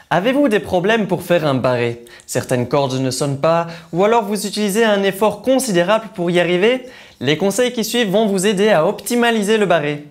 Avez-vous des problèmes pour faire un barré? Certaines cordes ne sonnent pas, ou alors vous utilisez un effort considérable pour y arriver? Les conseils qui suivent vont vous aider à optimaliser le barré.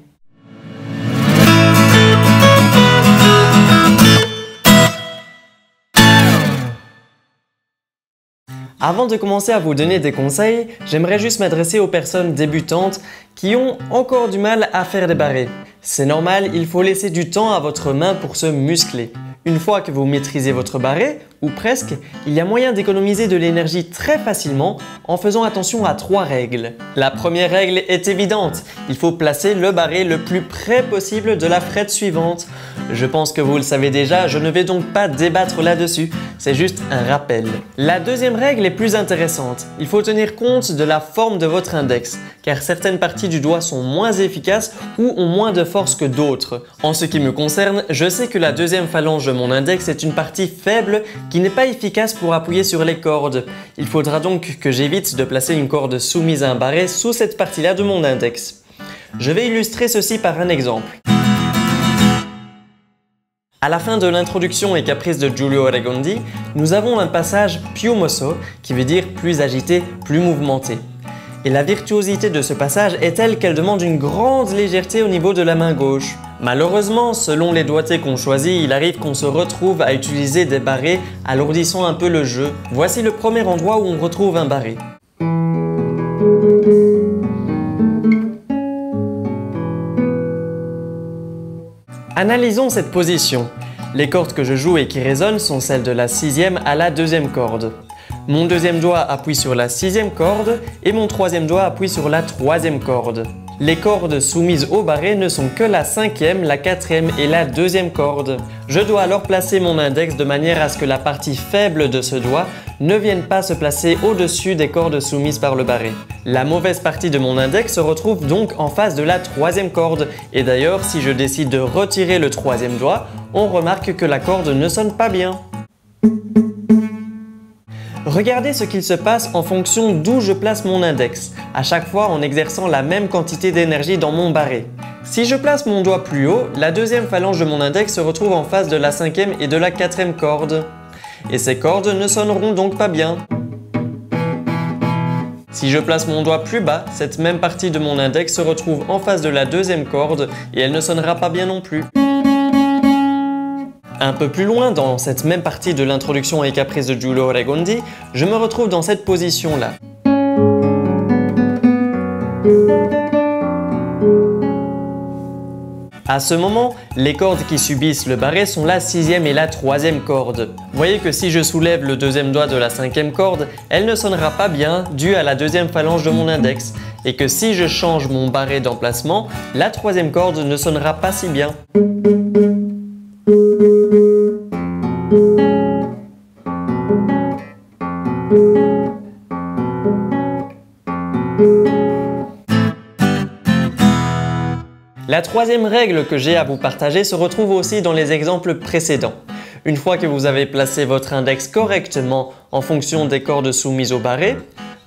Avant de commencer à vous donner des conseils, j'aimerais juste m'adresser aux personnes débutantes qui ont encore du mal à faire des barrés. C'est normal, il faut laisser du temps à votre main pour se muscler. Une fois que vous maîtrisez votre barré, ou presque, il y a moyen d'économiser de l'énergie très facilement en faisant attention à 3 règles. La première règle est évidente, il faut placer le barré le plus près possible de la frette suivante. Je pense que vous le savez déjà, je ne vais donc pas débattre là-dessus, c'est juste un rappel. La deuxième règle est plus intéressante, il faut tenir compte de la forme de votre index, car certaines parties du doigt sont moins efficaces ou ont moins de force que d'autres. En ce qui me concerne, je sais que la deuxième phalange de mon index est une partie faible qui n'est pas efficace pour appuyer sur les cordes. Il faudra donc que j'évite de placer une corde soumise à un barré sous cette partie-là de mon index. Je vais illustrer ceci par un exemple. À la fin de l'introduction et caprice de Giulio Regondi, nous avons un passage più mosso qui veut dire plus agité, plus mouvementé. Et la virtuosité de ce passage est telle qu'elle demande une grande légèreté au niveau de la main gauche. Malheureusement, selon les doigtés qu'on choisit, il arrive qu'on se retrouve à utiliser des barrés alourdissant un peu le jeu. Voici le premier endroit où on retrouve un barré. Analysons cette position. Les cordes que je joue et qui résonnent sont celles de la 6e à la 2e corde. Mon deuxième doigt appuie sur la 6e corde et mon troisième doigt appuie sur la 3e corde. Les cordes soumises au barré ne sont que la 5e, la 4e et la 2e corde. Je dois alors placer mon index de manière à ce que la partie faible de ce doigt ne vienne pas se placer au-dessus des cordes soumises par le barré. La mauvaise partie de mon index se retrouve donc en face de la 3e corde et d'ailleurs si je décide de retirer le 3e doigt, on remarque que la corde ne sonne pas bien. Regardez ce qu'il se passe en fonction d'où je place mon index, à chaque fois en exerçant la même quantité d'énergie dans mon barré. Si je place mon doigt plus haut, la deuxième phalange de mon index se retrouve en face de la 5e et de la 4e corde. Et ces cordes ne sonneront donc pas bien. Si je place mon doigt plus bas, cette même partie de mon index se retrouve en face de la 2e corde et elle ne sonnera pas bien non plus. Un peu plus loin, dans cette même partie de l'introduction et caprice de Giulio Regondi, je me retrouve dans cette position-là. À ce moment, les cordes qui subissent le barré sont la 6e et la 3e corde. Voyez que si je soulève le deuxième doigt de la 5e corde, elle ne sonnera pas bien dû à la 2e phalange de mon index. Et que si je change mon barré d'emplacement, la 3e corde ne sonnera pas si bien. La troisième règle que j'ai à vous partager se retrouve aussi dans les exemples précédents. Une fois que vous avez placé votre index correctement en fonction des cordes soumises au barré,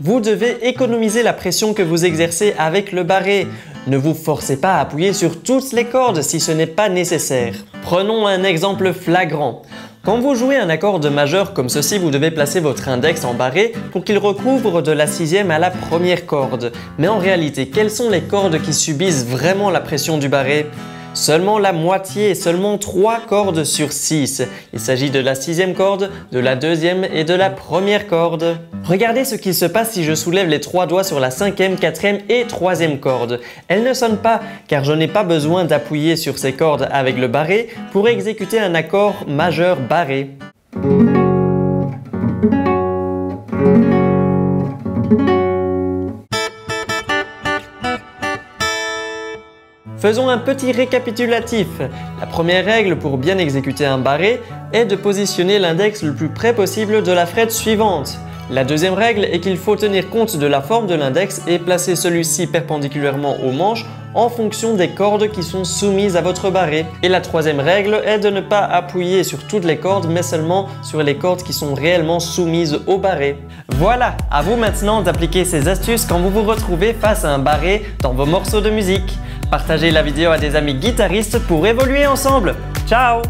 vous devez économiser la pression que vous exercez avec le barré. Ne vous forcez pas à appuyer sur toutes les cordes si ce n'est pas nécessaire. Prenons un exemple flagrant. Quand vous jouez un accord de majeur comme ceci, vous devez placer votre index en barré pour qu'il recouvre de la 6e à la 1re corde. Mais en réalité, quelles sont les cordes qui subissent vraiment la pression du barré? Seulement la moitié, seulement 3 cordes sur 6. Il s'agit de la 6e corde, de la 2e et de la 1re corde. Regardez ce qui se passe si je soulève les 3 doigts sur la 5e, 4e et 3e corde. Elles ne sonnent pas car je n'ai pas besoin d'appuyer sur ces cordes avec le barré pour exécuter un accord majeur barré. Faisons un petit récapitulatif. La première règle pour bien exécuter un barré est de positionner l'index le plus près possible de la frette suivante. La deuxième règle est qu'il faut tenir compte de la forme de l'index et placer celui-ci perpendiculairement au manche en fonction des cordes qui sont soumises à votre barré. Et la troisième règle est de ne pas appuyer sur toutes les cordes mais seulement sur les cordes qui sont réellement soumises au barré. Voilà, à vous maintenant d'appliquer ces astuces quand vous vous retrouvez face à un barré dans vos morceaux de musique. Partagez la vidéo à des amis guitaristes pour évoluer ensemble. Ciao!